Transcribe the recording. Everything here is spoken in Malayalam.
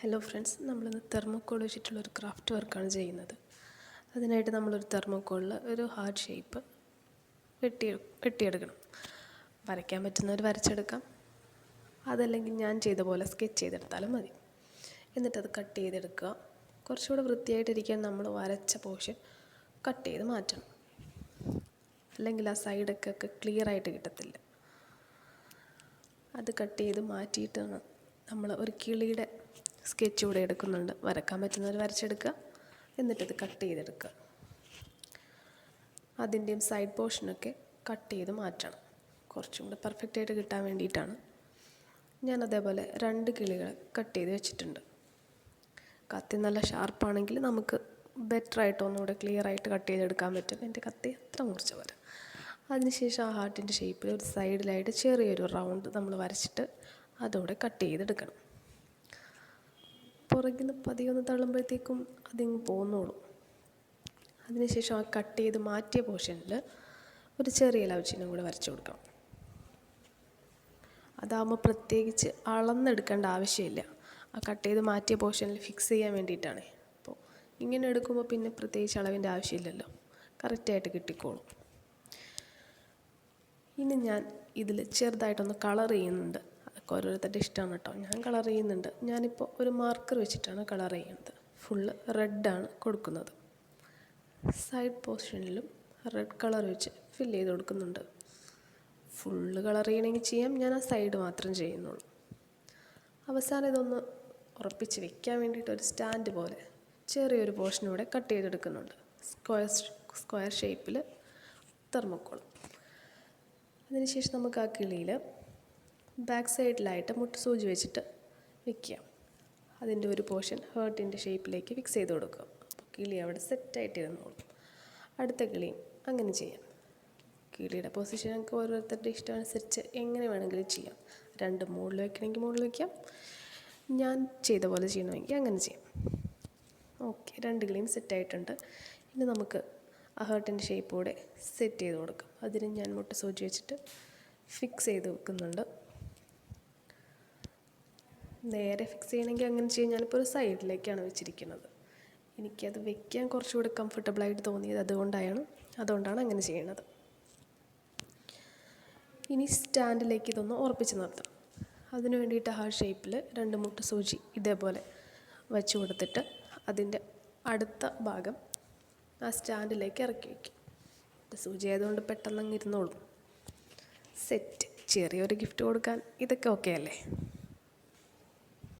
ഹലോ ഫ്രണ്ട്സ്, നമ്മളിന്ന് തെർമോക്കോൾ വെച്ചിട്ടുള്ളൊരു ക്രാഫ്റ്റ് വർക്കാണ് ചെയ്യുന്നത്. അതിനായിട്ട് നമ്മളൊരു തെർമോക്കോളിൽ ഒരു ഹാർട്ട് ഷേപ്പ് വെട്ടിയെടുക്കണം. വരയ്ക്കാൻ പറ്റുന്നവർ വരച്ചെടുക്കാം, അതല്ലെങ്കിൽ ഞാൻ ചെയ്ത പോലെ സ്കെച്ച് ചെയ്തെടുത്താലും മതി. എന്നിട്ടത് കട്ട് ചെയ്തെടുക്കുക. കുറച്ചുകൂടെ വൃത്തിയായിട്ടിരിക്കാൻ നമ്മൾ വരച്ച പോർഷൻ കട്ട് ചെയ്ത് മാറ്റണം, അല്ലെങ്കിൽ ആ സൈഡൊക്കെ ക്ലിയറായിട്ട് കിട്ടത്തില്ല. അത് കട്ട് ചെയ്ത് മാറ്റിയിട്ടാണ് നമ്മൾ ഒരു കിളിയുടെ സ്കെച്ച് കൂടെ എടുക്കുന്നുണ്ട്. വരക്കാൻ പറ്റുന്നവർ വരച്ചെടുക്കുക, എന്നിട്ടത് കട്ട് ചെയ്തെടുക്കുക. അതിൻ്റെയും സൈഡ് പോർഷനൊക്കെ കട്ട് ചെയ്ത് മാറ്റണം, കുറച്ചും കൂടെ പെർഫെക്റ്റായിട്ട് കിട്ടാൻ വേണ്ടിയിട്ടാണ്. ഞാൻ അതേപോലെ 2 കിളികളെ കട്ട് ചെയ്ത് വെച്ചിട്ടുണ്ട്. കത്തി നല്ല ഷാർപ്പാണെങ്കിൽ നമുക്ക് ബെറ്ററായിട്ട് ഒന്നുകൂടെ ക്ലിയറായിട്ട് കട്ട് ചെയ്തെടുക്കാൻ പറ്റും. എൻ്റെ കത്തി അത്ര മൂർച്ച വരെ. അതിനുശേഷം ആ ഹാർട്ടിൻ്റെ ഷേപ്പിൽ ഒരു സൈഡിലായിട്ട് ചെറിയൊരു റൗണ്ട് നമ്മൾ വരച്ചിട്ട് അതോടെ കട്ട് ചെയ്തെടുക്കണം. പുറകിൽ നിന്ന് പതിയെ ഒന്ന് തള്ളുമ്പോഴത്തേക്കും അതിങ്ങ് പോന്നോളും. അതിനുശേഷം ആ കട്ട് ചെയ്ത് മാറ്റിയ പോർഷനിൽ ഒരു ചെറിയ ലവ് ചിഹ്നം കൂടെ വരച്ചു കൊടുക്കണം. അതാകുമ്പോൾ പ്രത്യേകിച്ച് അളന്നെടുക്കേണ്ട ആവശ്യമില്ല. ആ കട്ട് ചെയ്ത് മാറ്റിയ പോർഷനിൽ ഫിക്സ് ചെയ്യാൻ വേണ്ടിയിട്ടാണ്. അപ്പോൾ ഇങ്ങനെ എടുക്കുമ്പോൾ പിന്നെ പ്രത്യേകിച്ച് അളവിൻ്റെ ആവശ്യമില്ലല്ലോ, കറക്റ്റായിട്ട് കിട്ടിക്കോളും. ഇനി ഞാൻ ഇതിൽ ചെറുതായിട്ടൊന്ന് കളർ ചെയ്യുന്നുണ്ട്. അതൊക്കെ ഓരോരുത്തരുടെ ഇഷ്ടമാണ് കേട്ടോ. ഞാൻ കളർ ചെയ്യുന്നുണ്ട്. ഞാനിപ്പോൾ ഒരു മാർക്കർ വെച്ചിട്ടാണ് കളർ ചെയ്യുന്നത്. ഫുള്ള് റെഡാണ് കൊടുക്കുന്നത്. സൈഡ് പോർഷനിലും റെഡ് കളർ വെച്ച് ഫില്ല് ചെയ്ത് കൊടുക്കുന്നുണ്ട്. ഫുള്ള് കളർ ചെയ്യണമെങ്കിൽ ചെയ്യാം, ഞാൻ ആ സൈഡ് മാത്രം ചെയ്യുന്നുള്ളൂ. അവസാനം ഇതൊന്ന് ഉറപ്പിച്ച് വെക്കാൻ വേണ്ടിയിട്ട് ഒരു സ്റ്റാൻഡ് പോലെ ചെറിയൊരു പോർഷൻ കൂടെ കട്ട് ചെയ്തെടുക്കുന്നുണ്ട്. സ്ക്വയർ ഷേപ്പിൽ തെർമോക്കോൾ. അതിനുശേഷം നമുക്ക് ആ കിളിയിൽ ബാക്ക് സൈഡിലായിട്ട് മുട്ട് സൂചി വെച്ചിട്ട് വയ്ക്കുക. അതിൻ്റെ ഒരു പോർഷൻ ഹേർട്ടിൻ്റെ ഷേപ്പിലേക്ക് ഫിക്സ് ചെയ്ത് കൊടുക്കുക. അപ്പോൾ കിളി അവിടെ സെറ്റായിട്ട് ഇരുന്നോളും. അടുത്ത കിളിയും അങ്ങനെ ചെയ്യാം. കിളിയുടെ പൊസിഷൻ നമുക്ക് ഓരോരുത്തരുടെ ഇഷ്ടമനുസരിച്ച് എങ്ങനെ വേണമെങ്കിലും ചെയ്യാം. 2 മുകളിൽ വയ്ക്കണമെങ്കിൽ മുകളിൽ വയ്ക്കാം, ഞാൻ ചെയ്ത പോലെ ചെയ്യണമെങ്കിൽ അങ്ങനെ ചെയ്യാം. ഓക്കെ, 2 കിളിയും സെറ്റായിട്ടുണ്ട്. ഇനി നമുക്ക് ആ ഹേർട്ടിൻ്റെ ഷേപ്പ് കൂടെ സെറ്റ് ചെയ്ത് കൊടുക്കാം. അതിന് ഞാൻ മുട്ട് സൂചി വെച്ചിട്ട് ഫിക്സ് ചെയ്ത് വെക്കുന്നുണ്ട്. നേരെ ഫിക്സ് ചെയ്യണമെങ്കിൽ അങ്ങനെ ചെയ്യാം. ഞാനിപ്പോൾ ഒരു സൈഡിലേക്കാണ് വെച്ചിരിക്കുന്നത്. എനിക്കത് വെക്കാൻ കുറച്ചുകൂടെ കംഫർട്ടബിളായിട്ട് തോന്നിയത് അതുകൊണ്ടാണ് അങ്ങനെ ചെയ്യുന്നത്. ഇനി സ്റ്റാൻഡിലേക്ക് ഇതൊന്ന് ഉറപ്പിച്ച് നിർത്താം. അതിന് വേണ്ടിയിട്ട് ഹാർട്ട് ഷേപ്പിൽ 2 മുട്ട് സൂചി ഇതേപോലെ വെച്ച് കൊടുത്തിട്ട് അതിൻ്റെ അടുത്ത ഭാഗം ആ സ്റ്റാൻഡിലേക്ക് ഇറക്കി വയ്ക്കും. സൂചി ആയതുകൊണ്ട് പെട്ടെന്ന് അങ്ങ് ഇരുന്നോളും. സെറ്റ്. ചെറിയൊരു ഗിഫ്റ്റ് കൊടുക്കാൻ ഇതൊക്കെ ഓക്കെ അല്ലേ?